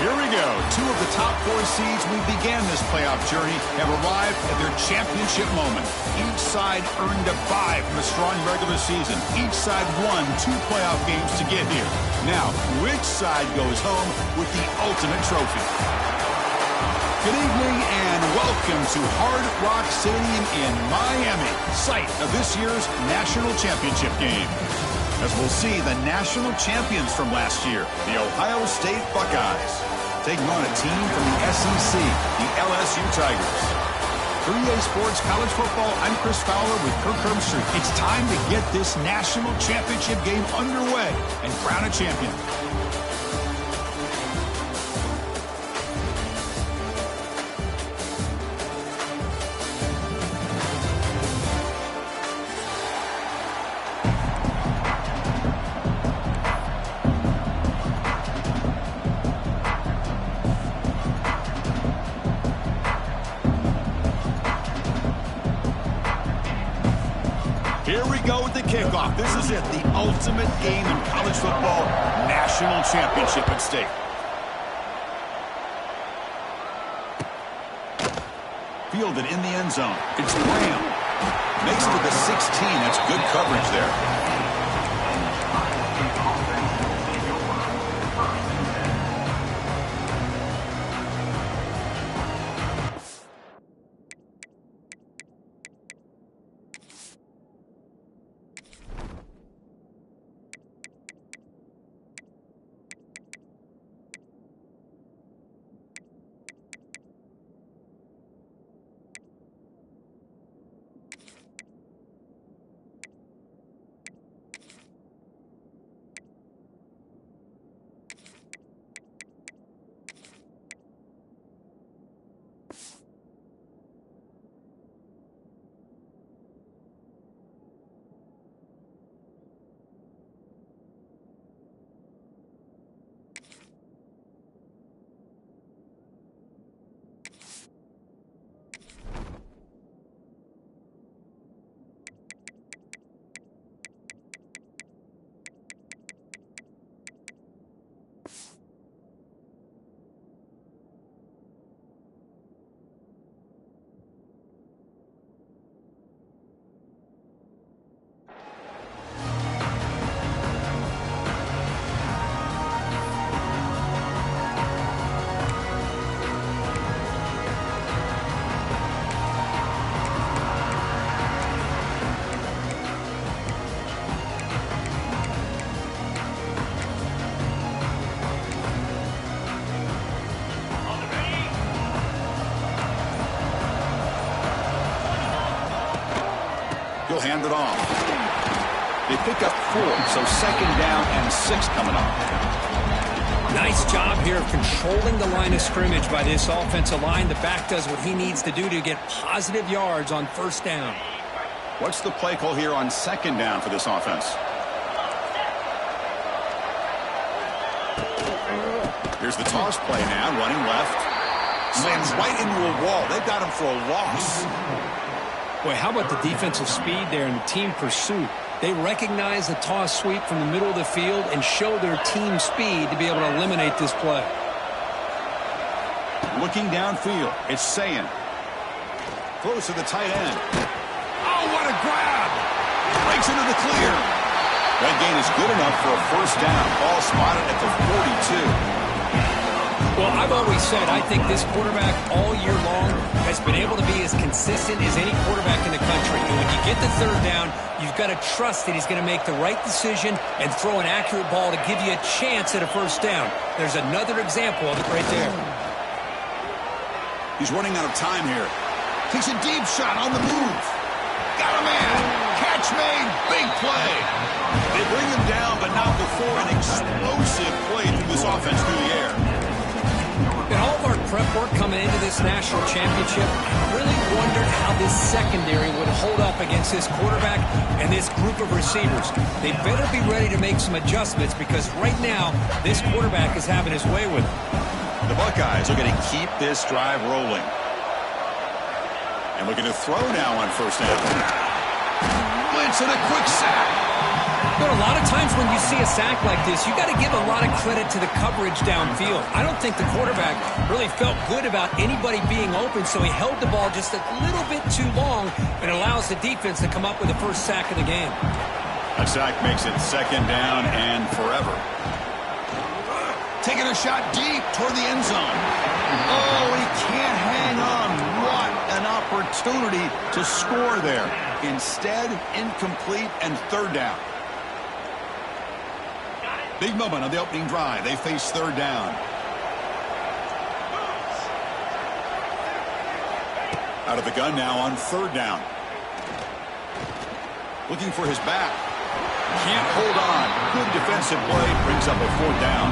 Here we go. Two of the top four seeds we began this playoff journey have arrived at their championship moment. Each side earned a bye from a strong regular season. Each side won 2 playoff games to get here. Now, which side goes home with the ultimate trophy? Good evening and welcome to Hard Rock Stadium in Miami, site of this year's national championship game. As we'll see the national champions from last year, the Ohio State Buckeyes, taking on a team from the SEC, the LSU Tigers. For EA Sports College Football, I'm Chris Fowler with Kirk Herbstreit. It's time to get this national championship game underway and crown a champion. Here we go with the kickoff. This is it, the ultimate game in college football, national championship at stake. Fielded in the end zone. It's Graham. Makes it to the 16. That's good coverage there. He'll hand it off. They pick up 4, so second down and 6 coming up. Nice job here of controlling the line of scrimmage by this offensive line. The back does what he needs to do to get positive yards on first down. What's the play call here on second down for this offense? Here's the toss play now, running left. Slams right into a wall. They've got him for a loss. Boy, how about the defensive speed there and the team pursuit? They recognize the toss sweep from the middle of the field and show their team speed to be able to eliminate this play. Looking downfield, it's Sayin. Close to the tight end. Oh, what a grab! Breaks into the clear. That gain is good enough for a first down. Ball spotted at the 42. Well, I've always said I think this quarterback all year long has been able to be as consistent as any quarterback in the country. And when you get the third down, you've got to trust that he's going to make the right decision and throw an accurate ball to give you a chance at a first down. There's another example of it right there. He's running out of time here. Takes a deep shot on the move. Got a man. Catch made. Big play. They bring him down, but not before an explosive play through this offense through the air. In all of our prep work coming into this national championship, I really wondered how this secondary would hold up against this quarterback and this group of receivers. They better be ready to make some adjustments because right now, this quarterback is having his way with it. The Buckeyes are going to keep this drive rolling. And looking to throw now on first down. Blitz and a quick sack. But a lot of times when you see a sack like this, you got to give a lot of credit to the coverage downfield. I don't think the quarterback really felt good about anybody being open, so he held the ball just a little bit too long and allows the defense to come up with the first sack of the game. A sack makes it second down and forever. Taking a shot deep toward the end zone. Oh, he can't hang on. What an opportunity to score there. Instead, incomplete and third down. Big moment on the opening drive. They face third down. Out of the gun now on third down. Looking for his back. Can't hold on. Good defensive play. Brings up a fourth down.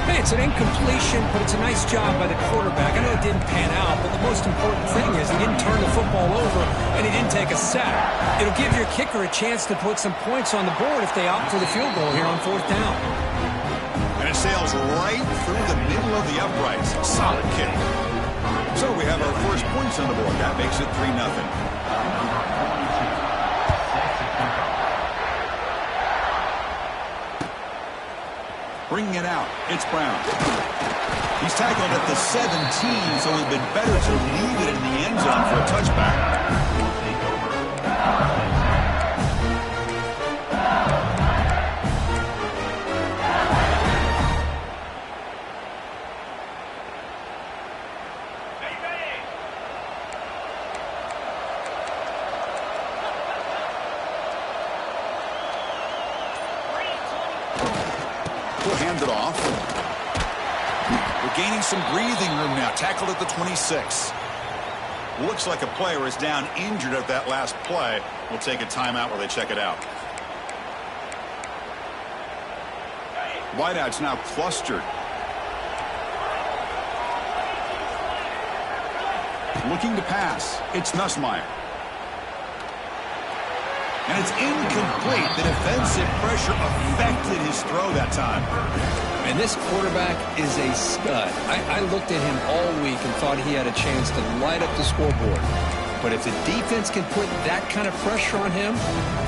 Hey, it's an incompletion, but it's a nice job by the quarterback. I know it didn't pan out, but the most important thing is he didn't turn the football over and he didn't take a sack. It'll give your kicker a chance to put some points on the board if they opt for the field goal here on fourth down. And it sails right through the middle of the uprights. Solid kick. So we have our first points on the board. That makes it 3-0. Bringing it out, it's Brown. He's tackled at the 17, so it would have been better to leave it in the end zone for a touchback. Hand it off. We're gaining some breathing room now. Tackled at the 26. Looks like a player is down injured at that last play. We'll take a timeout while they check it out. Wideout's now clustered. Looking to pass. It's Nussmeier. And it's incomplete. The defensive pressure affected his throw that time. And this quarterback is a stud. I looked at him all week and thought he had a chance to light up the scoreboard. But if the defense can put that kind of pressure on him,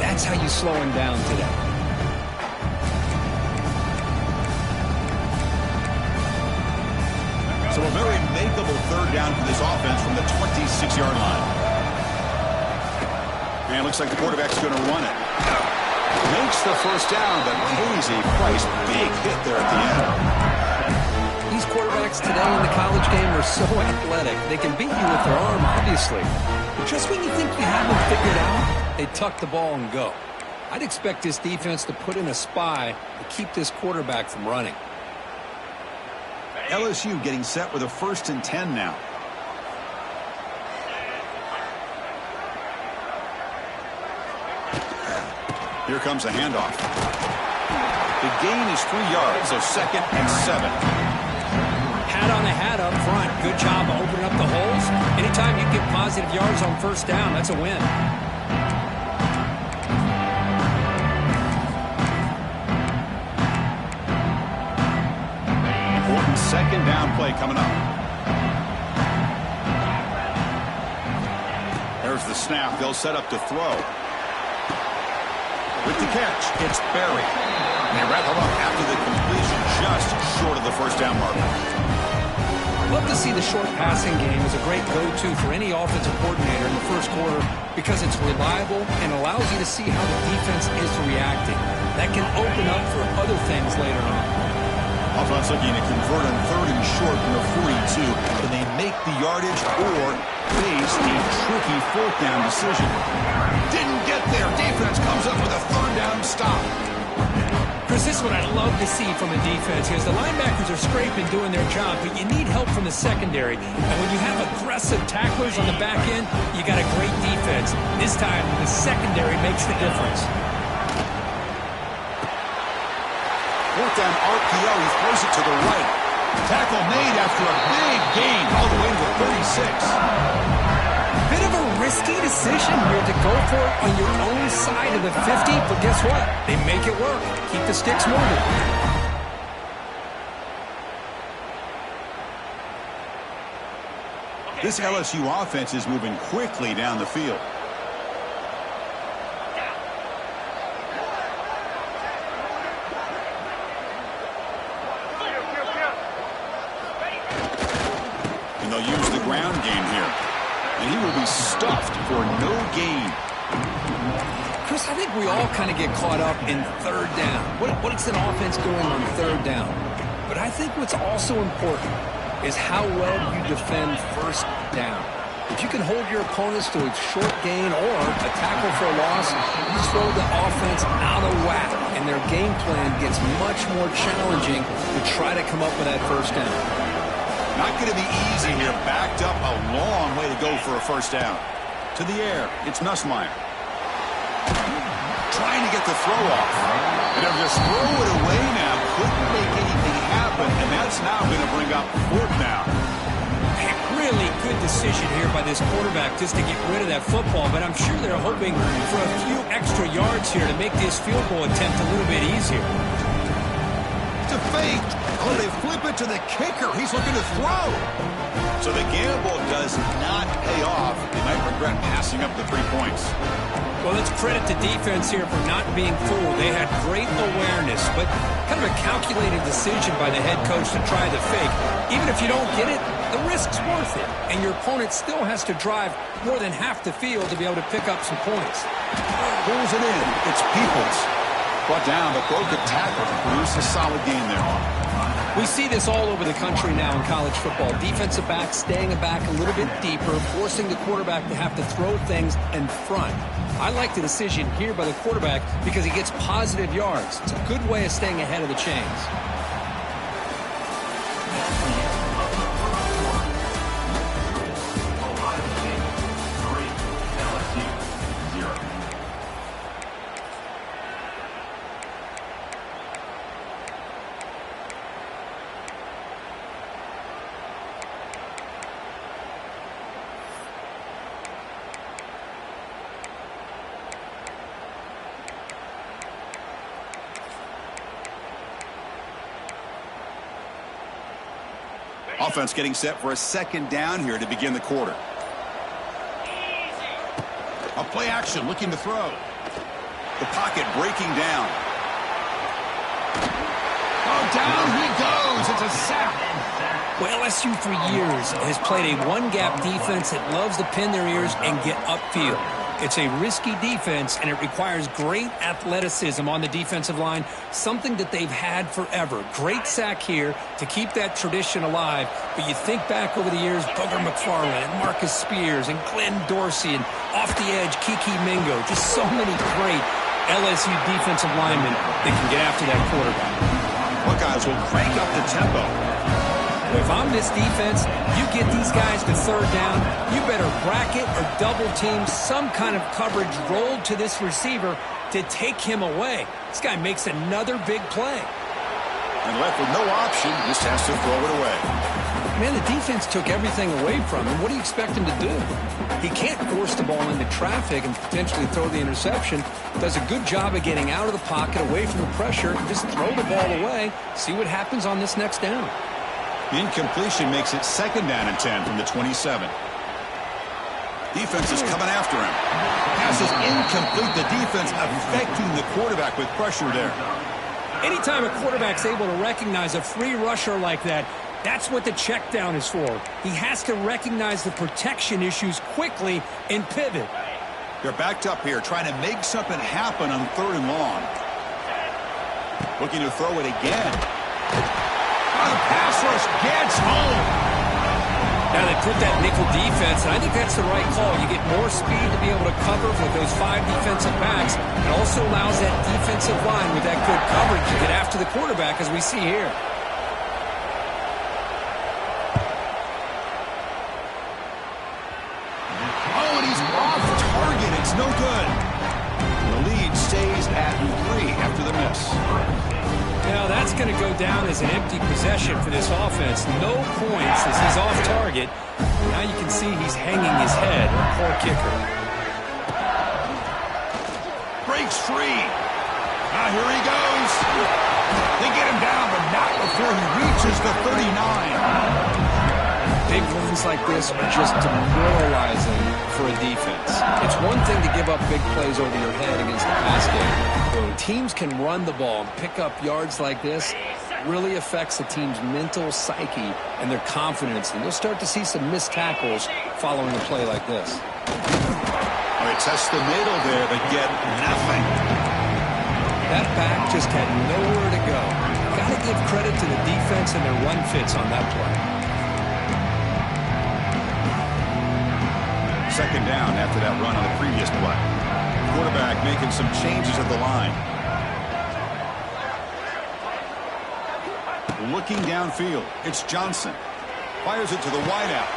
that's how you slow him down today. So a very makeable third down for this offense from the 26-yard line. And looks like the quarterback's going to run it. Makes the first down, but pays a price. Big hit there at the end. These quarterbacks today in the college game are so athletic. They can beat you with their arm, obviously. But just when you think you have them figured out, they tuck the ball and go. I'd expect this defense to put in a spy to keep this quarterback from running. LSU getting set with a 1st and 10 now. Here comes a handoff. The gain is 3 yards, so 2nd and 7. Hat on the hat up front. Good job of opening up the holes. Anytime you get positive yards on first down, that's a win. Important 2nd down play coming up. There's the snap. They'll set up to throw. With the catch, it's Berry. They wrap him up after the completion, just short of the first down marker. Love to see the short passing game as a great go-to for any offensive coordinator in the first quarter because it's reliable and allows you to see how the defense is reacting. That can open up for other things later on. Offense looking to convert on 3rd and short from the 42. Can they make the yardage or face a tricky 4th down decision? Didn't get there. Defense comes up with a 3rd down stop. Chris, this is what I love to see from a defense here. The linebackers are scraping, doing their job, but you need help from the secondary. And when you have aggressive tacklers on the back end, you got a great defense. This time, the secondary makes the difference. 4th down RPO. He throws it to the right. Tackle made after a big gain all the way to the 36. Bit of a risky decision here to go for it on your own side of the 50, but guess what? They make it work. Keep the sticks moving. This LSU offense is moving quickly down the field. They'll use the ground game here. And he will be stuffed for no gain. Chris, I think we all kind of get caught up in third down. What's an offense doing on third down? But I think what's also important is how well you defend first down. If you can hold your opponents to a short gain or a tackle for a loss, you throw the offense out of whack, and their game plan gets much more challenging to try to come up with that first down. Not going to be easy here. Backed up a long way to go for a first down. To the air, it's Nussmeier. Trying to get the throw off. And they'll just throw it away now. Couldn't make anything happen, and that's now going to bring up fourth down. Really good decision here by this quarterback just to get rid of that football, but I'm sure they're hoping for a few extra yards here to make this field goal attempt a little bit easier. To fake. Oh, they flip it to the kicker. He's looking to throw. So the gamble does not pay off. They might regret passing up the 3 points. Well, let's credit the defense here for not being fooled. They had great awareness, but kind of a calculated decision by the head coach to try the fake. Even if you don't get it, the risk's worth it. And your opponent still has to drive more than half the field to be able to pick up some points. Pulls it in. It's Peoples. Brought down, but broke a tackle to produce a solid game there. We see this all over the country now in college football. Defensive backs staying back a little bit deeper, forcing the quarterback to have to throw things in front. I like the decision here by the quarterback because he gets positive yards. It's a good way of staying ahead of the chains. Offense getting set for a second down here to begin the quarter. A play action looking to throw. The pocket breaking down. Oh, down he goes. It's a sack. Well, LSU for years has played a one-gap defense that loves to pin their ears and get upfield. It's a risky defense, and it requires great athleticism on the defensive line, something that they've had forever. Great sack here to keep that tradition alive. But you think back over the years, Booger McFarland and Marcus Spears and Glenn Dorsey and off the edge, Kiki Mingo. Just so many great LSU defensive linemen that can get after that quarterback. Buckeyes will crank up the tempo. If I'm this defense, you get these guys to third down, you better bracket or double team some kind of coverage rolled to this receiver to take him away. This guy makes another big play. And left with no option, just has to throw it away. Man, the defense took everything away from him. What do you expect him to do? He can't force the ball into traffic and potentially throw the interception. Does a good job of getting out of the pocket, away from the pressure, just throw the ball away, see what happens on this next down. The incompletion makes it second down and 10 from the 27. Defense is coming after him. Pass is incomplete. The defense affecting the quarterback with pressure there. Anytime a quarterback's able to recognize a free rusher like that, that's what the check down is for. He has to recognize the protection issues quickly and pivot. They're backed up here, trying to make something happen on third and long. Looking to throw it again. The pass rush gets home. Now they put that nickel defense, and I think that's the right call. You get more speed to be able to cover with those 5 defensive backs. It also allows that defensive line with that good coverage to get after the quarterback, as we see here. Oh, and he's off target. It's no good. The lead stays at 3 after the miss. Now that's going to go down as an empty possession for this offense. No points as he's off target. Now you can see he's hanging his head. Poor kicker. Breaks free. Now here he goes. They get him down, but not before he reaches the 39. Big runs like this are just demoralizing for a defense. It's one thing to give up big plays over your head against the pass game. When teams can run the ball and pick up yards like this, really affects the team's mental psyche and their confidence. And you'll start to see some missed tackles following a play like this. They test the middle there, but get nothing. That back just had nowhere to go. Got to give credit to the defense and their run fits on that play. Second down after that run on the previous play. Quarterback making some changes at the line. Looking downfield, it's Johnson. Fires it to the wideout.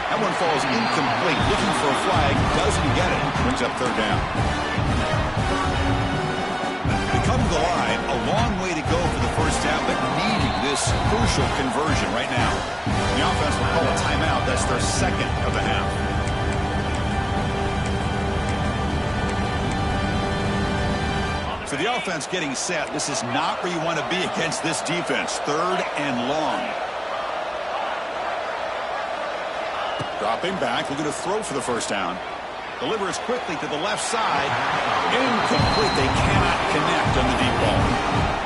That one falls incomplete. Looking for a flag, doesn't get it. Brings up third down. They come to the line, a long way to go for the first down, but needing this crucial conversion right now. The offense will call a timeout. That's their second of the half. So the offense getting set. This is not where you want to be against this defense. Third and long. Dropping back, looking to throw for the first down. Delivers quickly to the left side. Incomplete. They cannot connect on the deep ball.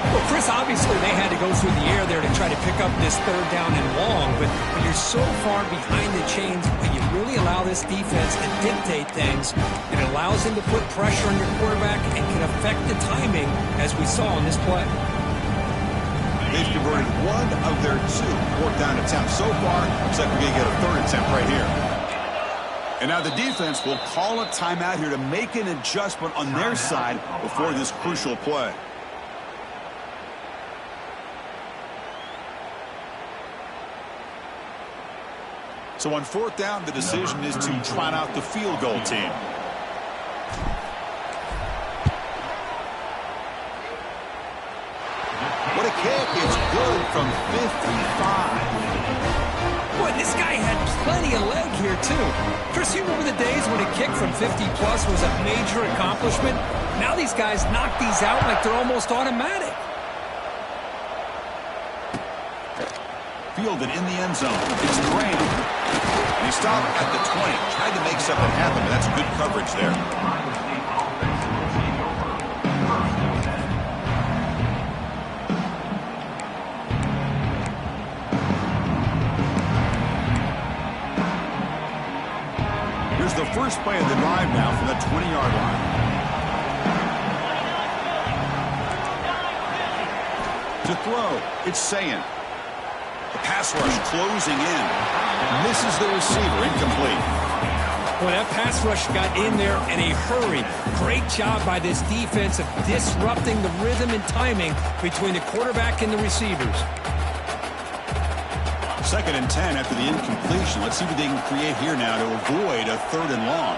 Well, Chris, obviously they had to go through the air there to try to pick up this third down and long, but when you're so far behind the chains, when you really allow this defense to dictate things, it allows them to put pressure on your quarterback and can affect the timing, as we saw in this play. They've converted one of their two fourth down attempts so far. Looks like we're going to get a third attempt right here. And now the defense will call a timeout here to make an adjustment on their side before this crucial play. So on fourth down, the decision is to trot out the field goal team. What a kick. It's good from 55. Boy, this guy had plenty of leg here, too. Chris, you remember the days when a kick from 50-plus was a major accomplishment? Now these guys knock these out like they're almost automatic. Fielded in the end zone. It's Graham. And he stopped at the 20. Tried to make something happen, but that's good coverage there. Here's the first play of the drive now from the 20-yard line. To throw, it's Sayan. The pass rush closing in. Misses the receiver, incomplete. Well, that pass rush got in there in a hurry. Great job by this defense of disrupting the rhythm and timing between the quarterback and the receivers. Second and 10 after the incompletion. Let's see what they can create here now to avoid a third and long.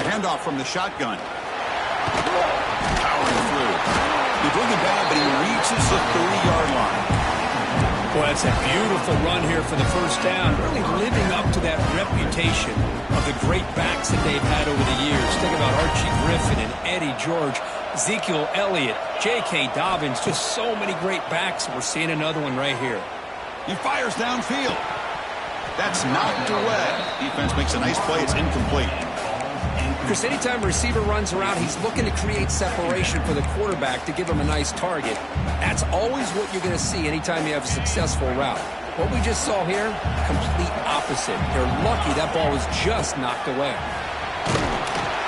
Handoff from the shotgun. Powering through. They bring him down, but he reaches the 30-yard line. Boy, that's a beautiful run here for the first down, really living up to that reputation of the great backs that they've had over the years. Think about Archie Griffin and Eddie George, Ezekiel Elliott, J.K. Dobbins, just so many great backs. We're seeing another one right here. He fires downfield. That's knocked away. Defense makes a nice play. It's incomplete. Chris, anytime a receiver runs around, he's looking to create separation for the quarterback to give him a nice target. That's always what you're going to see anytime you have a successful route. What we just saw here, complete opposite. They're lucky that ball was just knocked away.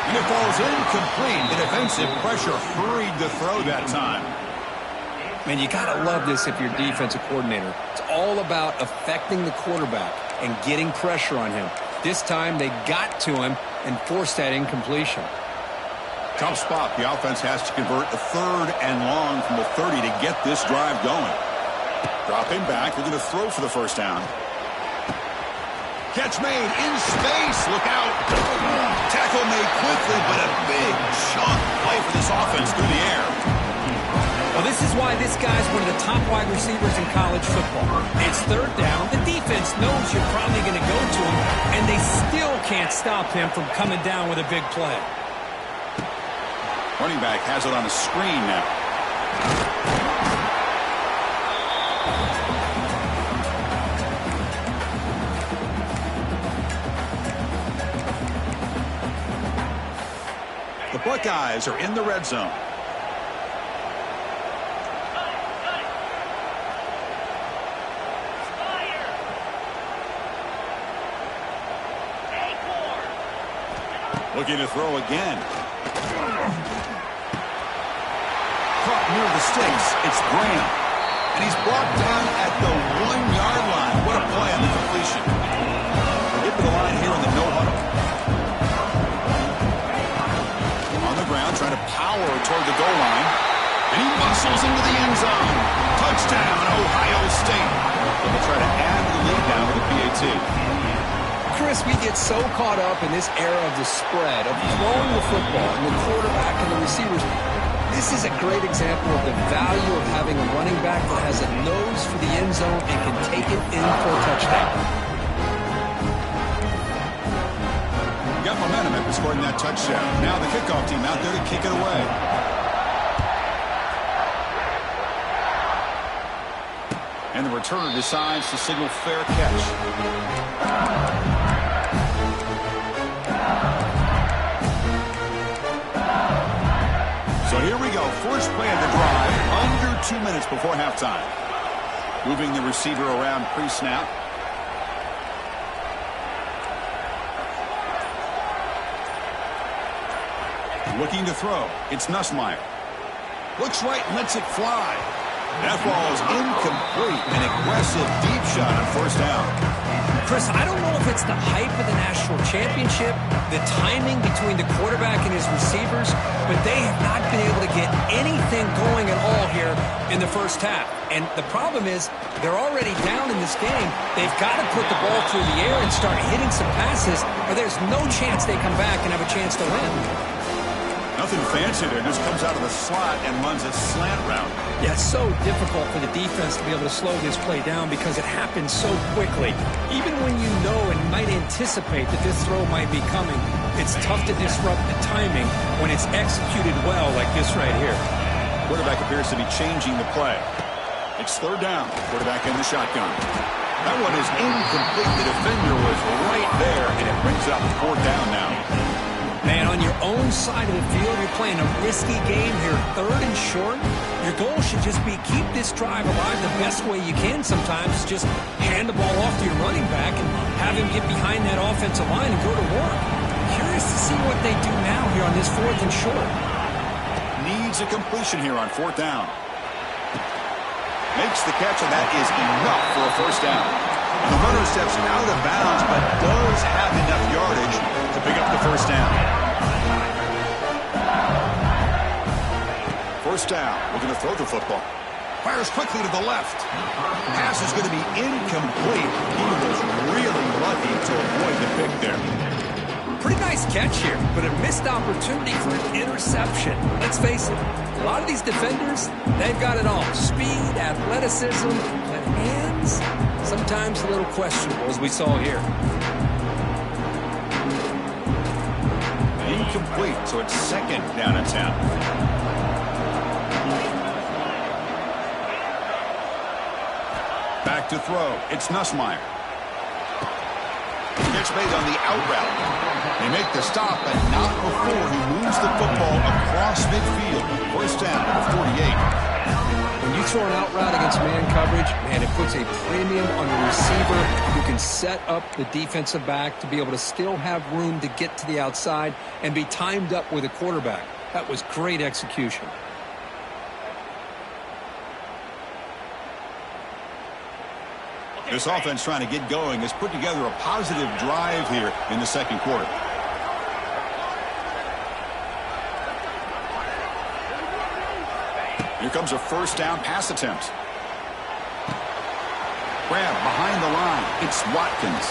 And it falls incomplete. The defensive pressure hurried the throw that time. Man, you got to love this if you're a defensive coordinator. It's all about affecting the quarterback and getting pressure on him. This time they got to him and forced that incompletion. Tough spot. The offense has to convert a third and long from the 30 to get this drive going. Dropping back. They're going to throw for the first down. Catch made in space. Look out. Tackle made quickly, but a big chunk play for this offense through the air. Well, this is why this guy's one of the top wide receivers in college football. It's third down. The defense knows you're probably going to go to him, and they still can't stop him from coming down with a big play. Running back has it on the screen now. The Buckeyes are in the red zone. Looking to throw again. Caught near the sticks. It's Graham. And he's brought down at the 1-yard line. What a play on the completion. We'll get to the line here in the no huddle. On the ground, trying to power toward the goal line. And he muscles into the end zone. Touchdown, Ohio State. And they'll try to add the lead down to the PAT. Chris, we get so caught up in this era of the spread, of throwing the football, and the quarterback and the receivers. This is a great example of the value of having a running back that has a nose for the end zone and can take it in for a touchdown. Got momentum after scoring that touchdown. Now the kickoff team out there to kick it away. And the returner decides to signal fair catch. So here we go. First play of the drive, under 2 minutes before halftime. Moving the receiver around pre-snap. Looking to throw. It's Nussmeier. Looks right and lets it fly. That ball is incomplete. An aggressive deep shot on first down. Chris, I don't know if it's the hype of the national championship, the timing between the quarterback and his receivers, but they have not been able to get anything going at all here in the first half. And the problem is they're already down in this game. They've got to put the ball through the air and start hitting some passes, or there's no chance they come back and have a chance to win. Nothing fancy there. Just comes out of the slot and runs a slant route. Yeah, it's so difficult for the defense to be able to slow this play down because it happens so quickly. Even when you know and might anticipate that this throw might be coming, it's tough to disrupt the timing when it's executed well like this right here. Quarterback appears to be changing the play. It's third down. Quarterback in the shotgun. That one is incomplete. The defender was right there, and it brings up fourth down now. Man, on your own side of the field, you're playing a risky game here, third and short. Your goal should just be keep this drive alive the best way you can sometimes. Just hand the ball off to your running back and have him get behind that offensive line and go to work. Curious to see what they do now here on this fourth and short. Needs a completion here on fourth down. Makes the catch, and that is enough for a first down. And the runner steps out of bounds, but does have enough yardage to pick up the first down. First down. We're going to throw the football. Fires quickly to the left. Pass is going to be incomplete. He was really lucky to avoid the pick there. Pretty nice catch here, but a missed opportunity for an interception. Let's face it, a lot of these defenders, they've got it all. Speed, athleticism, but hands, sometimes a little questionable, as we saw here. Incomplete, so it's second down and 10. Back to throw. It's Nussmeier. Catch made on the out route. They make the stop, but not before he moves the football across midfield. First down at 48. When you throw an out route against man coverage, man, it puts a premium on the receiver who can set up the defensive back to be able to still have room to get to the outside and be timed up with a quarterback. That was great execution. This offense trying to get going has put together a positive drive here in the second quarter. Here comes a first down pass attempt. Grab behind the line. It's Watkins.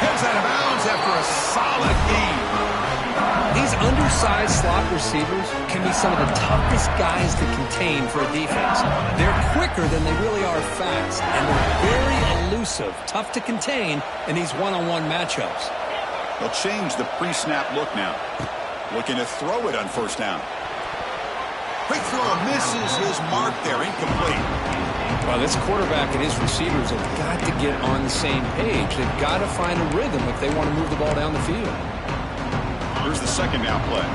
Heads out of bounds after a solid game. These undersized slot receivers can be some of the toughest guys to contain for a defense. They're quicker than they really are fast, and they're very elusive, tough to contain in these one-on-one matchups. They'll change the pre-snap look now. Looking to throw it on first down. Quick throw misses his mark there, incomplete. Well, this quarterback and his receivers have got to get on the same page. They've got to find a rhythm if they want to move the ball down the field. Here's the second down play.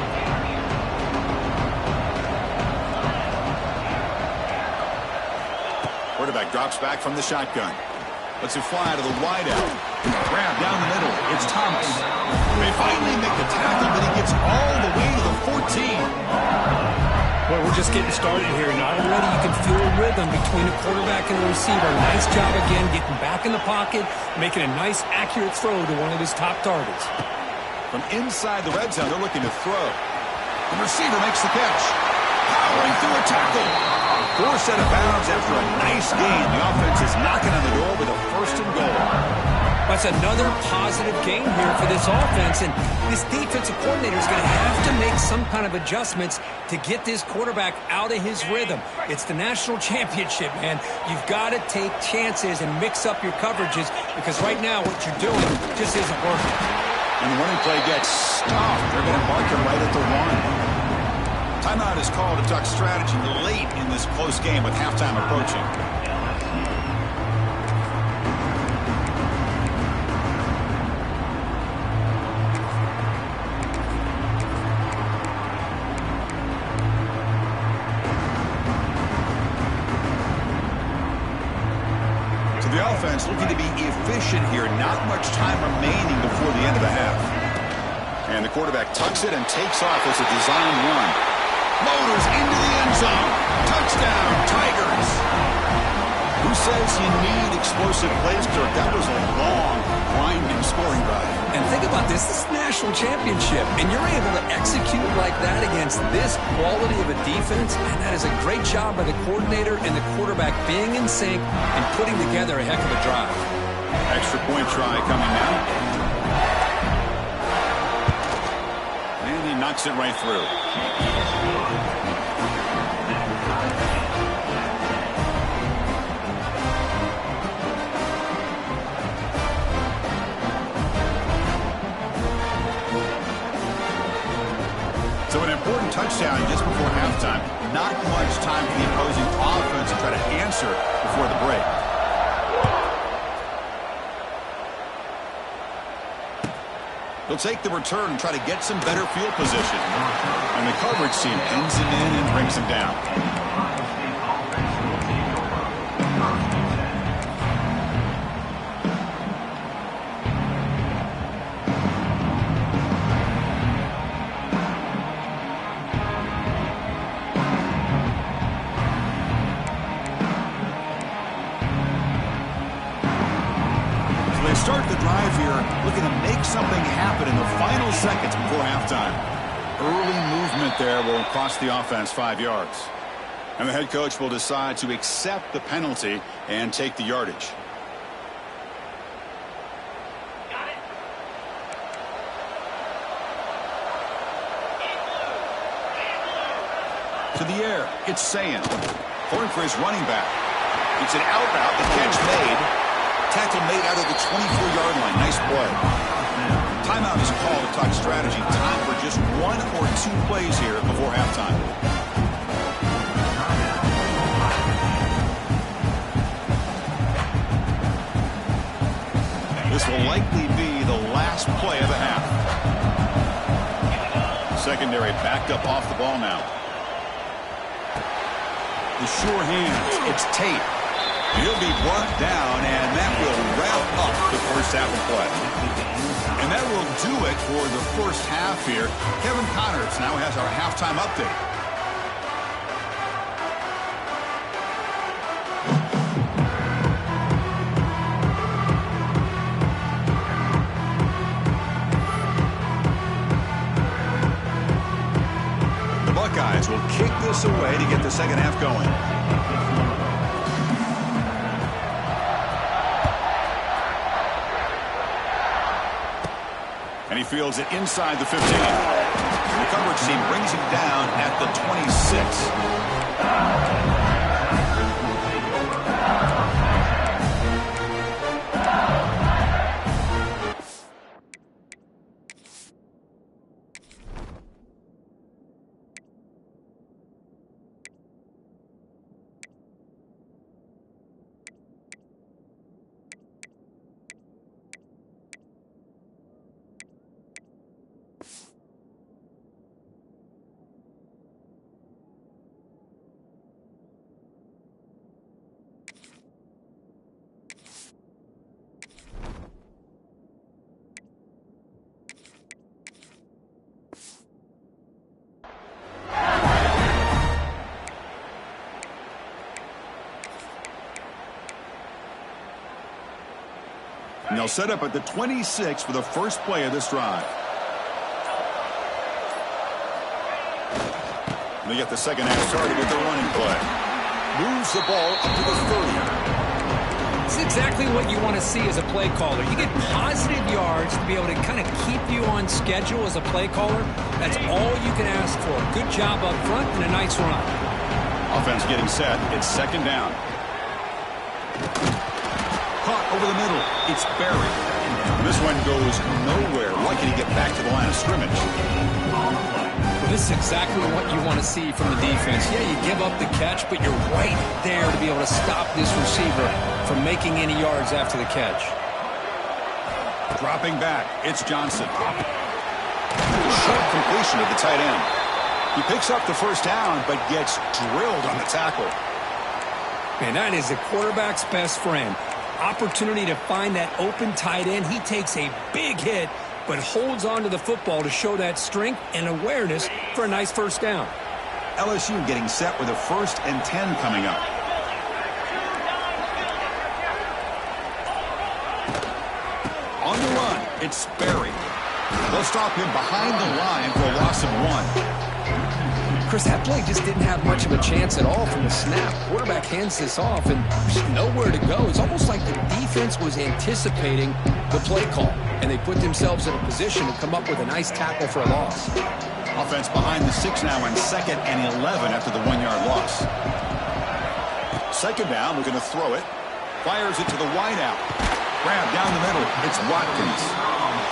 Quarterback drops back from the shotgun. Lets it fly to the wideout. Grab down the middle. It's Thomas. They finally make the tackle, but he gets all the way to the 14. Well, we're just getting started here, and already you can feel a rhythm between the quarterback and the receiver. Nice job again getting back in the pocket, making a nice, accurate throw to one of his top targets. From inside the red zone, they're looking to throw. The receiver makes the catch. Powering through a tackle. Forced out of bounds after a nice gain. The offense is knocking on the door with a first and goal. That's another positive gain here for this offense, and this defensive coordinator is going to have to make some kind of adjustments to get this quarterback out of his rhythm. It's the national championship, man. You've got to take chances and mix up your coverages because right now what you're doing just isn't working. And the running play gets stopped. They're going to mark it right at the 1. Timeout is called to talk strategy late in this close game with halftime approaching. So the offense looking to be efficient here. Not much time remaining before the end of the half. And the quarterback tucks it and takes off as a design run. Motors into the end zone. Touchdown, Tigers. Who says you need explosive plays, Kirk? That was a long, grinding scoring drive. And think about this. This is the national championship, and you're able to execute like that against this quality of a defense, and that is a great job by the coordinator and the quarterback being in sync and putting together a heck of a drive. Extra point try coming now. And he knocks it right through. So an important touchdown just before halftime. Not much time for the opposing offense to try to answer before the break. He'll take the return and try to get some better field position. And the coverage team pins him in and brings him down. Start the drive here, looking to make something happen in the final seconds before halftime. Early movement there will cost the offense 5 yards. And the head coach will decide to accept the penalty and take the yardage. To the air, it's Sayan. Going for his running back. It's an out route, the catch made. Tackle made out of the 24-yard line. Nice play. Timeout is called to talk strategy. Time for just 1 or 2 plays here before halftime. This will likely be the last play of the half. Secondary backed up off the ball now. The sure hands. It's Tate. He'll be brought down, and that will wrap up the first half of play. And that will do it for the first half here. Kevin Connors now has our halftime update. The Buckeyes will kick this away to get the second half going. And he fields it inside the 15. The coverage team brings him down at the 26. And they'll set up at the 26 for the first play of this drive. They get the second half started with the running play. Moves the ball up to the 30. It's exactly what you want to see as a play caller. You get positive yards to be able to kind of keep you on schedule as a play caller. That's all you can ask for. Good job up front and a nice run. Offense getting set. It's second down. Caught over the middle. It's buried. This one goes nowhere. Lucky to get back to the line of scrimmage. This is exactly what you want to see from the defense. Yeah, you give up the catch, but you're right there to be able to stop this receiver from making any yards after the catch. Dropping back, it's Johnson. Short completion of the tight end. He picks up the first down, but gets drilled on the tackle. Man, that is the quarterback's best friend. Opportunity to find that open tight end. He takes a big hit, but holds on to the football to show that strength and awareness for a nice first down. LSU getting set with a 1st and 10 coming up. On the run, it's Sperry. They'll stop him behind the line for a loss of 1. Chris, that play just didn't have much of a chance at all from the snap. Quarterback hands this off, and there's nowhere to go. It's almost like the defense was anticipating the play call, and they put themselves in a position to come up with a nice tackle for a loss. Offense behind the 6 now on 2nd and 11 after the 1-yard loss. Second down, we're going to throw it. Fires it to the wideout. Grab down the middle. It's Watkins.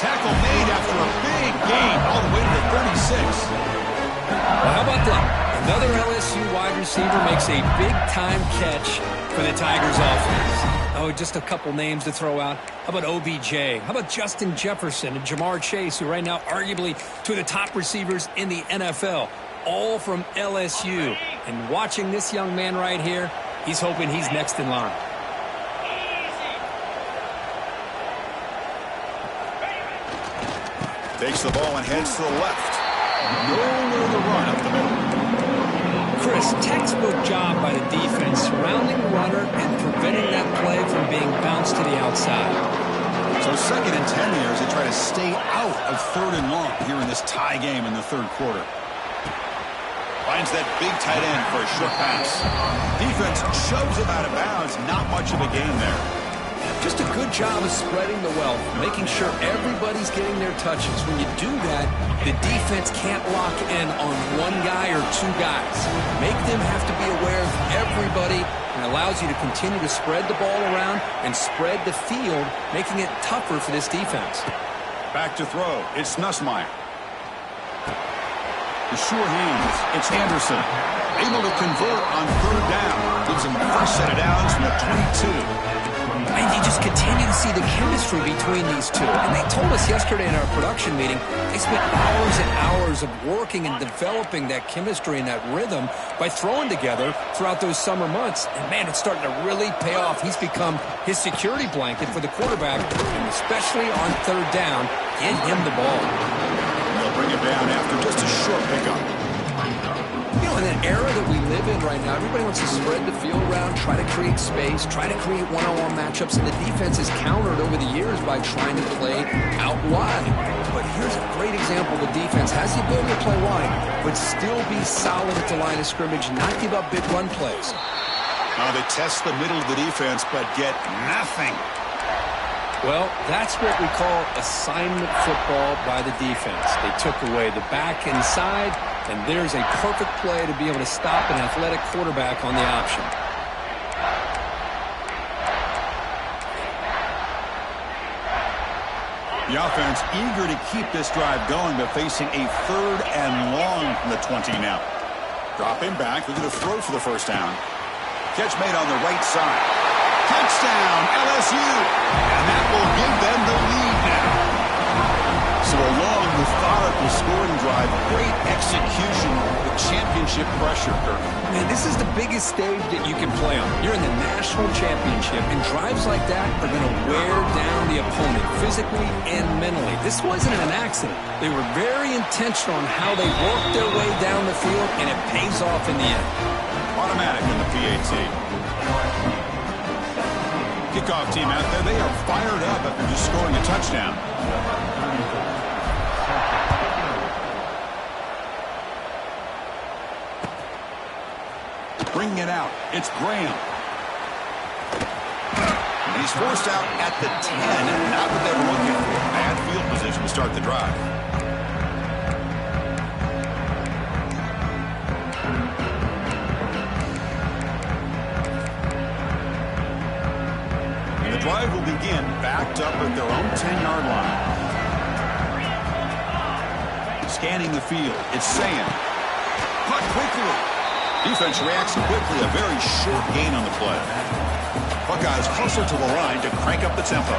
Tackle made after a big gain all the way to the 36. Well, how about that? Another LSU wide receiver makes a big-time catch for the Tigers offense. Oh, just a couple names to throw out. How about OBJ? How about Justin Jefferson and Jamar Chase, who right now arguably two of the top receivers in the NFL, all from LSU. And watching this young man right here, he's hoping he's next in line. Takes the ball and heads to the left. Nowhere to run up the middle. Chris, textbook job by the defense, surrounding the runner and preventing that play from being bounced to the outside. So 2nd and 10 years, they try to stay out of 3rd and long here in this tie game in the 3rd quarter. Finds that big tight end for a short pass. Defense shoves him out of bounds. Not much of a gain there. Just a good job of spreading the wealth, making sure everybody's getting their touches. When you do that, the defense can't lock in on one guy or two guys. Make them have to be aware of everybody, and allows you to continue to spread the ball around and spread the field, making it tougher for this defense. Back to throw. It's Nussmeier. The sure hands. It's Anderson. Able to convert on 3rd down. Gives him the first set of downs from the 22. And you just continue to see the chemistry between these two. And they told us yesterday in our production meeting, they spent hours and hours of working and developing that chemistry and that rhythm by throwing together throughout those summer months. And, man, it's starting to really pay off. He's become his security blanket for the quarterback, and especially on 3rd down, get him the ball. They'll bring it down after just a short pickup. You know, in that era that we live in right now, everybody wants to spread the field around, try to create space, try to create one-on-one matchups, and the defense has countered over the years by trying to play out wide. But here's a great example. The defense has the ability to play wide, but still be solid at the line of scrimmage, not give up big run plays. Now they test the middle of the defense, but get nothing. Well, that's what we call assignment football by the defense. They took away the back inside, and there's a perfect play to be able to stop an athletic quarterback on the option. The offense eager to keep this drive going, but facing a 3rd and long from the 20 now. Dropping back, they're going to throw for the first down. Catch made on the right side. Touchdown, LSU! And that will give them the lead now. So a long, methodical scoring drive, great execution with championship pressure. Man, this is the biggest stage that you can play on. You're in the national championship, and drives like that are going to wear down the opponent physically and mentally. This wasn't an accident. They were very intentional on how they worked their way down the field, and it pays off in the end. Automatic in the PAT. Kickoff team out there, they are fired up after just scoring a touchdown. Bringing it out, it's Graham. And he's forced out at the 10, not what they were looking for. Bad field position to start the drive. And the drive will begin backed up at their own 10-yard line. Scanning the field, it's Sayan. Caught quickly. Defense reacts quickly, a very short gain on the play. Buckeyes closer to the line to crank up the tempo.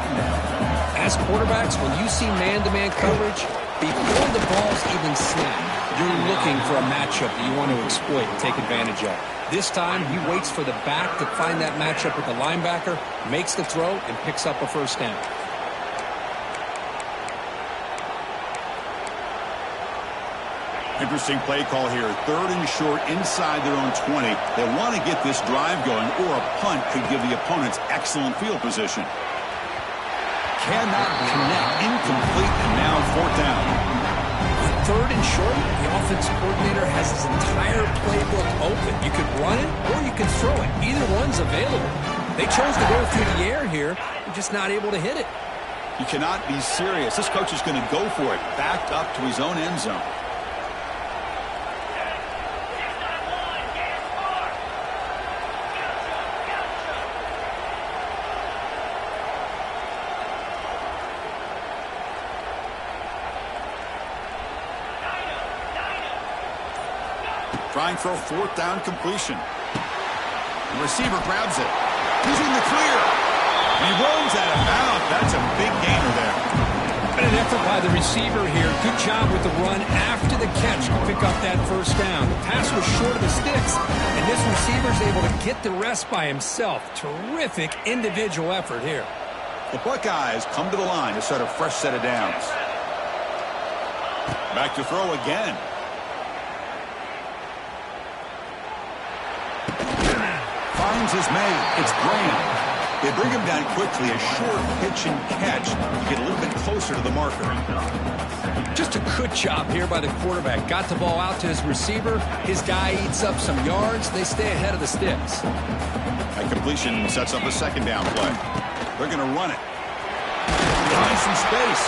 As quarterbacks, when you see man-to-man coverage, before the ball's even snapped, you're looking for a matchup that you want to exploit and take advantage of. This time, he waits for the back to find that matchup with the linebacker, makes the throw, and picks up a first down. Interesting play call here. 3rd and short inside their own 20. They want to get this drive going, or a punt could give the opponents excellent field position. Cannot connect. Incomplete, and now 4th down. On 3rd and short, the offensive coordinator has his entire playbook open. You could run it, or you could throw it. Either one's available. They chose to go through the air here. They're just not able to hit it. You cannot be serious. This coach is going to go for it. Backed up to his own end zone. Trying for a 4th down completion. The receiver grabs it. He's in the clear. And he runs out of bounds. That's a big gainer there. And an effort by the receiver here. Good job with the run after the catch to pick up that first down. The pass was short of the sticks, and this receiver's able to get the rest by himself. Terrific individual effort here. The Buckeyes come to the line to start a fresh set of downs. Back to throw again. Finds his man. It's Graham. They bring him down quickly. A short pitch and catch to get a little bit closer to the marker. Just a good job here by the quarterback. Got the ball out to his receiver. His guy eats up some yards. They stay ahead of the sticks. That completion sets up a 2nd down play. They're going to run it. Find some space.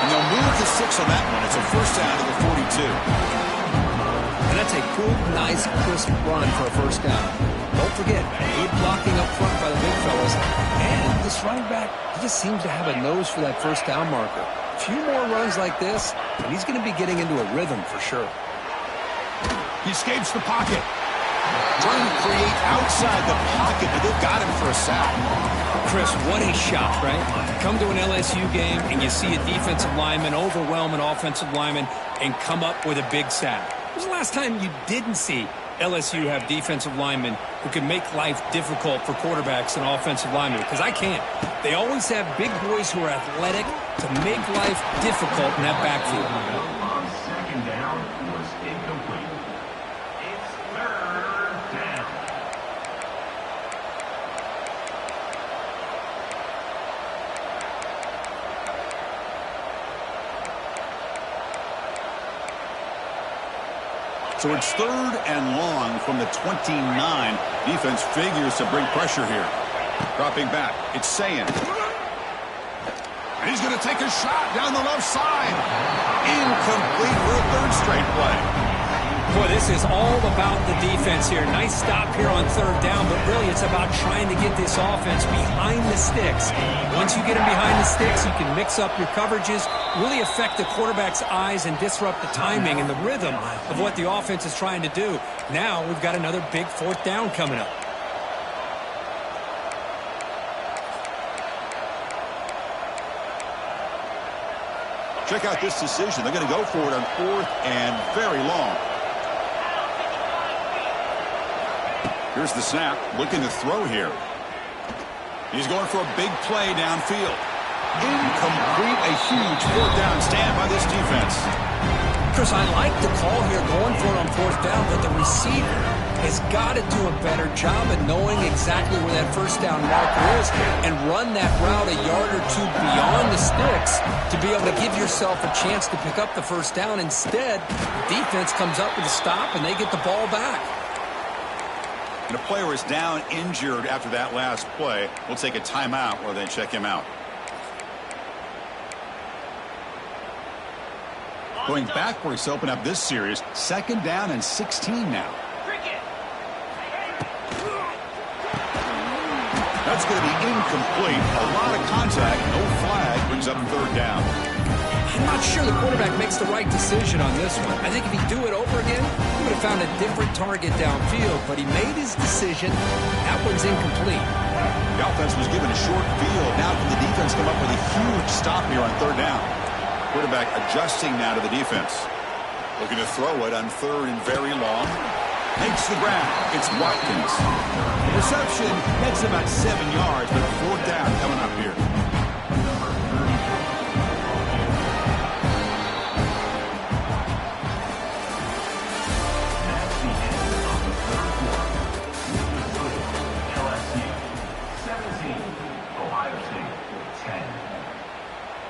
And they'll move to 6 on that one. It's a first down to the 42. And that's a good, nice, crisp run for a first down. Don't forget, good blocking up front by the big fellas. And this running back, he just seems to have a nose for that first down marker. A few more runs like this, and he's going to be getting into a rhythm for sure. He escapes the pocket. Trying to create outside the pocket, but they've got him for a sack. Chris, what a shot, right? Come to an LSU game, and you see a defensive lineman overwhelm an offensive lineman and come up with a big sack. When was the last time you didn't see LSU have defensive linemen who can make life difficult for quarterbacks and offensive linemen? Because I can't. They always have big boys who are athletic to make life difficult in that backfield. On 2nd down was incomplete. It's 3rd down. So it's 3rd and long from the 29. Defense figures to bring pressure here. Dropping back, it's Sayan. And he's going to take a shot down the left side. Incomplete for a 3rd straight play. Boy, this is all about the defense here. Nice stop here on 3rd down, but really it's about trying to get this offense behind the sticks. Once you get them behind the sticks, you can mix up your coverages, really affect the quarterback's eyes and disrupt the timing and the rhythm of what the offense is trying to do. Now we've got another big 4th down coming up. Check out this decision. They're going to go for it on 4th and very long. Here's the snap. Looking to throw here. He's going for a big play downfield. Incomplete. A huge 4th down stand by this defense. Chris, I like the call here going for it on 4th down, but the receiver has got to do a better job of knowing exactly where that first down marker is and run that route a yard or two beyond the sticks to be able to give yourself a chance to pick up the first down. Instead, the defense comes up with a stop and they get the ball back. And a player is down injured after that last play. We'll take a timeout while they check him out. Going backwards to open up this series, 2nd down and 16 now. That's going to be incomplete. A lot of contact, no flag, brings up 3rd down. I'm not sure the quarterback makes the right decision on this one. I think if he'd do it over again, he would have found a different target downfield, but he made his decision. That one's incomplete. The offense was given a short field. Now can the defense come up with a huge stop here on 3rd down? Quarterback adjusting now to the defense. Looking to throw it on 3rd and very long. Makes the grab. It's Watkins. The reception gets about 7 yards, but 4th down coming up here.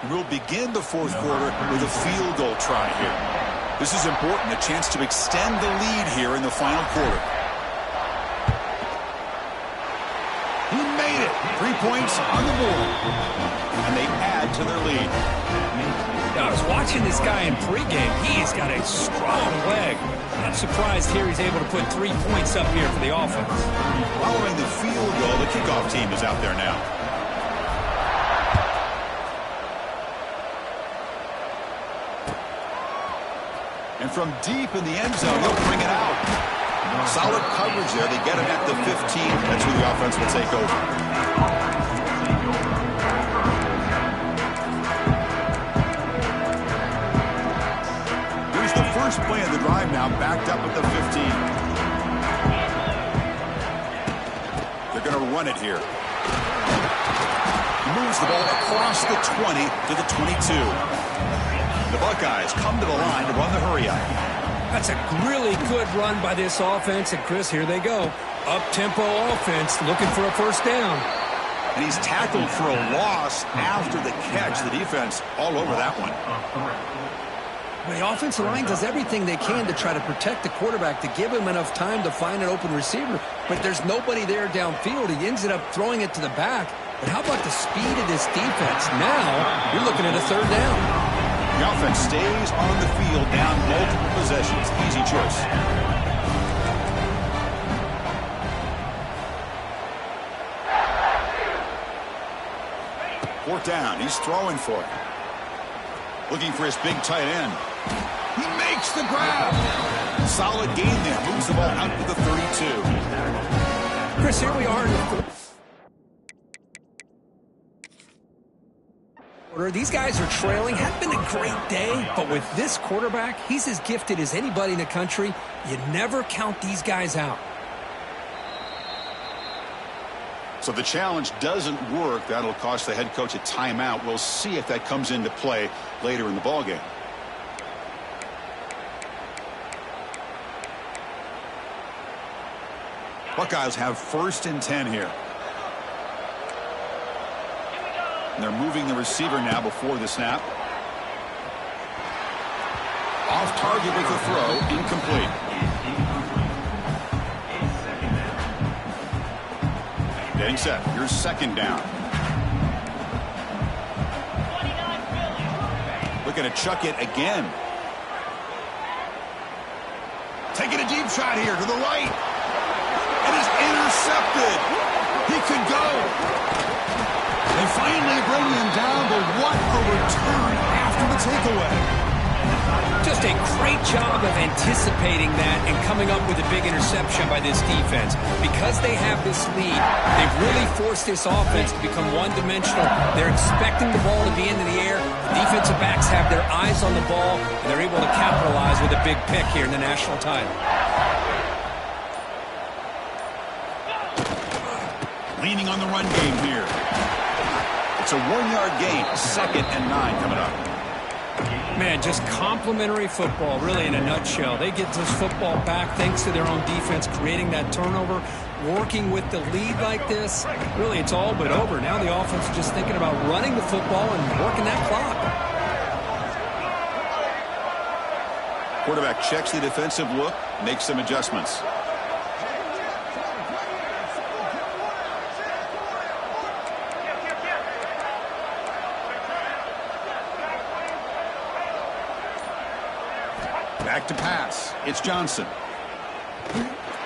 We'll begin the 4th quarter with a field goal try here. This is important, a chance to extend the lead here in the final quarter. He made it. 3 points on the board. And they add to their lead. I was watching this guy in pregame. He's got a strong leg. Not surprised here he's able to put 3 points up here for the offense. Following the field goal, the kickoff team is out there now. And from deep in the end zone, they'll bring it out. Solid coverage there. They get it at the 15. That's where the offense will take over. Here's the first play of the drive now, backed up at the 15. They're going to run it here. He moves the ball across the 20 to the 22. The Buckeyes come to the line to run the hurry-up. That's a really good run by this offense. And, Chris, here they go. Up-tempo offense looking for a first down. And he's tackled for a loss after the catch. The defense all over that one. Well, the offensive line does everything they can to try to protect the quarterback, to give him enough time to find an open receiver. But there's nobody there downfield. He ends up throwing it to the back. But how about the speed of this defense? Now you're looking at a 3rd down. The offense stays on the field, down multiple possessions. Easy choice. Fourth down. He's throwing for it. Looking for his big tight end. He makes the grab. Solid gain there. Moves the ball out to the 32. Chris, here we are in the these guys are trailing. Hadn't been a great day, but with this quarterback, he's as gifted as anybody in the country. You never count these guys out. So the challenge doesn't work. That'll cost the head coach a timeout. We'll see if that comes into play later in the ballgame. Buckeyes have 1st and 10 here. And they're moving the receiver now before the snap. Off target with the throw, incomplete. Getting set. Here's 2nd down. Looking to chuck it again. Taking a deep shot here to the right. It is intercepted. He could go. They finally bring him down, but what a return after the takeaway. Just a great job of anticipating that and coming up with a big interception by this defense. Because they have this lead, they've really forced this offense to become one-dimensional. They're expecting the ball to be into the air. The defensive backs have their eyes on the ball, and they're able to capitalize with a big pick here in the national title. Leaning on the run game here. It's a 1-yard gain. 2nd and 9 coming up. Man, just complimentary football, really, in a nutshell. They get this football back thanks to their own defense, creating that turnover, working with the lead like this. Really, it's all but over. Now the offense is just thinking about running the football and working that clock. Quarterback checks the defensive look, makes some adjustments. Back to pass. It's Johnson.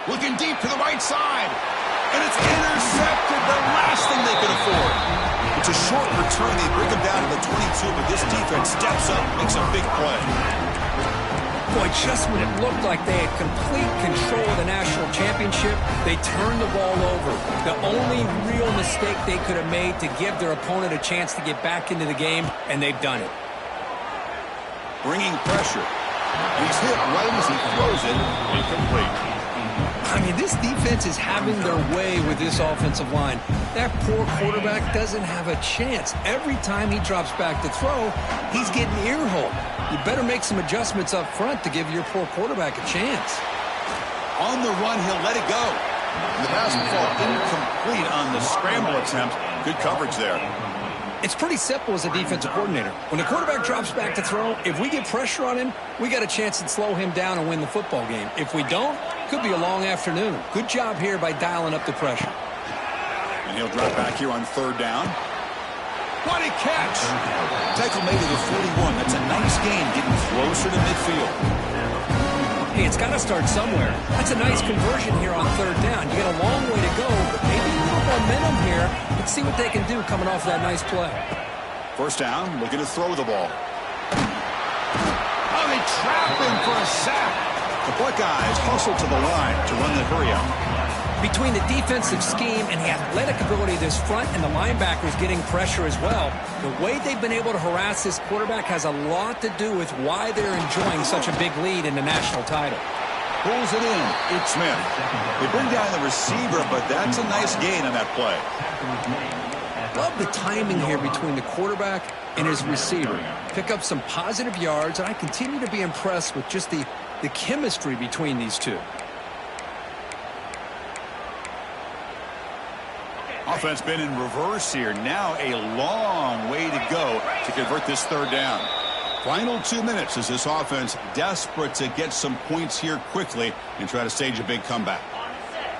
Looking deep to the right side. And it's intercepted, the last thing they could afford. It's a short return. They bring him down to the 22, but this defense steps up, makes a big play. Boy, just when it looked like they had complete control of the national championship, they turned the ball over. The only real mistake they could have made to give their opponent a chance to get back into the game, and they've done it. Bringing pressure. He's hit right as he throws it. Incomplete. I mean, this defense is having their way with this offensive line. That poor quarterback doesn't have a chance. Every time he drops back to throw, he's getting ear-hole. You better make some adjustments up front to give your poor quarterback a chance. On the run, he'll let it go. The pass will fall incomplete on the scramble attempt. Good coverage there. It's pretty simple as a defensive coordinator. When the quarterback drops back to throw, if we get pressure on him, we got a chance to slow him down and win the football game. If we don't, could be a long afternoon. Good job here by dialing up the pressure. And he'll drop back here on third down. What a catch! Tackle made to the 41. That's a nice gain, getting closer to midfield. Hey, it's got to start somewhere. That's a nice conversion here on third down. You got a long way to go, but maybe a little momentum here. Let's see what they can do coming off that nice play. First down, looking to throw the ball. Oh, they trap him for a sack. The Buckeyes hustle to the line to run the hurry-up. Between the defensive scheme and the athletic ability of this front and the linebackers getting pressure as well, the way they've been able to harass this quarterback has a lot to do with why they're enjoying such a big lead in the national title. Pulls it in. It's Smith. They bring down the receiver, but that's a nice gain on that play. Love the timing here between the quarterback and his receiver. Pick up some positive yards, and I continue to be impressed with just the chemistry between these two. Offense been in reverse here. Now a long way to go to convert this third down. Final 2 minutes as this offense desperate to get some points here quickly and try to stage a big comeback.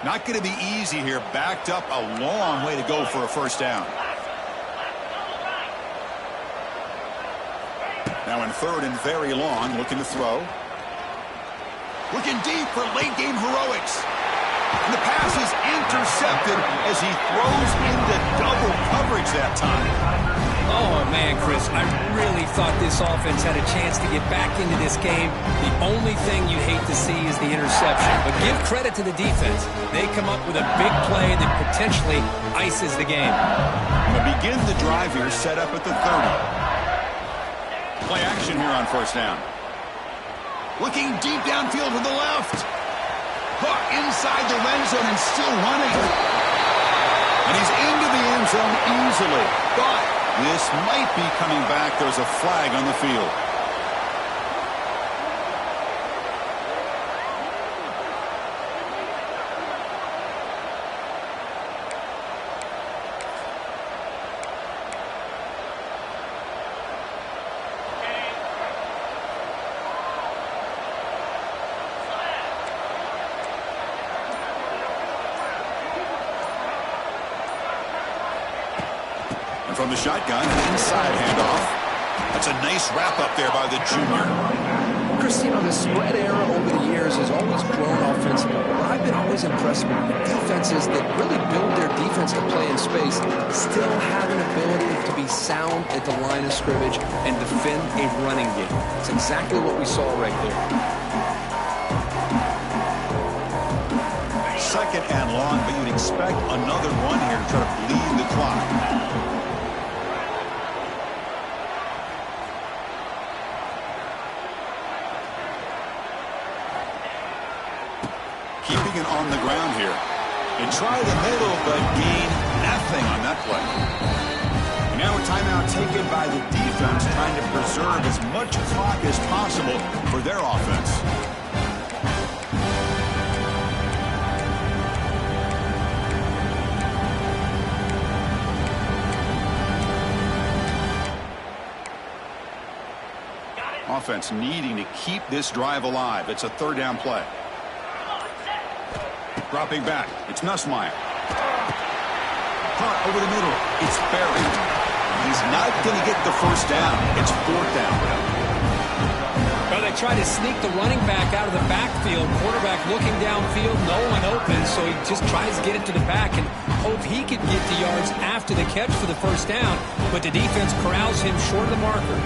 Not going to be easy here. Backed up, a long way to go for a first down. Now in third and very long, looking to throw. Looking deep for late game heroics. And the pass is intercepted as he throws into double coverage that time. Oh, man, Chris, I really thought this offense had a chance to get back into this game. The only thing you hate to see is the interception. But give credit to the defense. They come up with a big play that potentially ices the game. We'll begin the drive here, set up at the 30. Play action here on first down. Looking deep downfield to the left. Caught inside the red zone and still running. And he's into the end zone easily. But this might be coming back. There's a flag on the field. From the shotgun, an inside handoff. That's a nice wrap up there by the junior. Chris, you know, the spread era over the years has always grown offensively. But I've been always impressed with defenses that really build their defense to play in space, still have an ability to be sound at the line of scrimmage and defend a running game. It's exactly what we saw right there. Second and long, but you'd expect another run here to try to bleed the clock. Keeping it on the ground here. They try the middle, but gain nothing on that play. And now it's timeout taken by the defense, trying to preserve as much clock as possible for their offense. Offense needing to keep this drive alive. It's a third down play. Dropping back. It's Nussmeier. Caught over the middle. It's buried. He's not going to get the first down. It's fourth down. Well, they try to sneak the running back out of the backfield. Quarterback looking downfield, no one open, so he just tries to get it to the back and hope he can get the yards after the catch for the first down, but the defense corrals him short of the marker.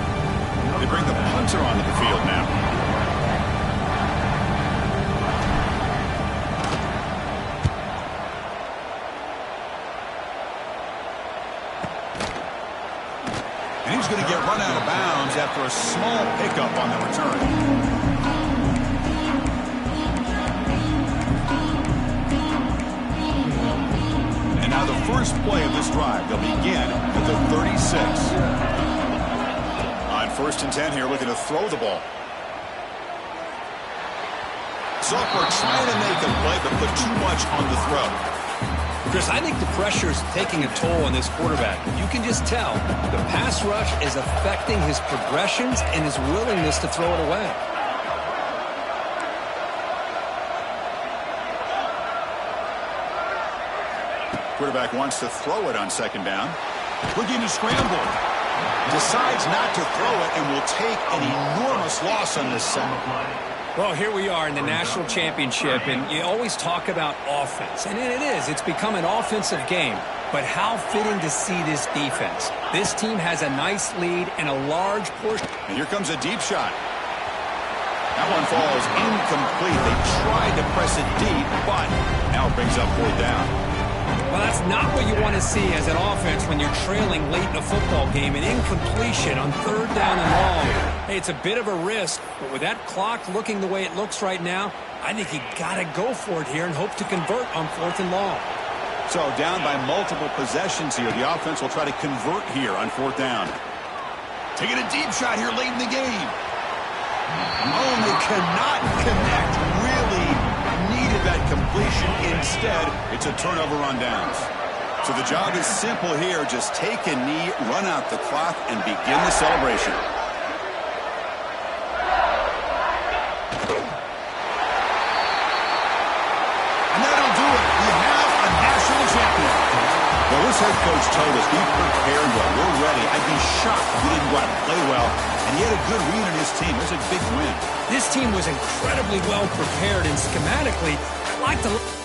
They bring the punter onto the field now. And he's going to get run out of bounds after a small pickup on the return. And now the first play of this drive, they'll begin at the 36. First and 10 here, looking to throw the ball. Software trying to make a play, but put too much on the throw. Chris, I think the pressure is taking a toll on this quarterback. You can just tell the pass rush is affecting his progressions and his willingness to throw it away. Quarterback wants to throw it on second down. Looking to scramble. Decides not to throw it and will take an enormous loss on this set. Well, here we are in the national championship, and you always talk about offense. And it is. It's become an offensive game. But how fitting to see this defense. This team has a nice lead and a large portion. And here comes a deep shot. That one falls incomplete. They tried to press it deep, but now it brings up fourth down. Well, that's not what you want to see as an offense when you're trailing late in a football game. An incompletion on third down and long. Hey, it's a bit of a risk, but with that clock looking the way it looks right now, I think you got to go for it here and hope to convert on fourth and long. So down by multiple possessions here. The offense will try to convert here on fourth down. Taking a deep shot here late in the game. Oh, they cannot connect. Really needed that completion. Instead, it's a turnover on downs. So the job is simple here. Just take a knee, run out the clock, and begin the celebration. And that'll do it. We have a national champion. Well, this head coach told us, be prepared well. We're ready. I'd be shocked if we didn't go out and play well. And he had a good read on his team. It was a big win. This team was incredibly well prepared, and schematically, I like to look.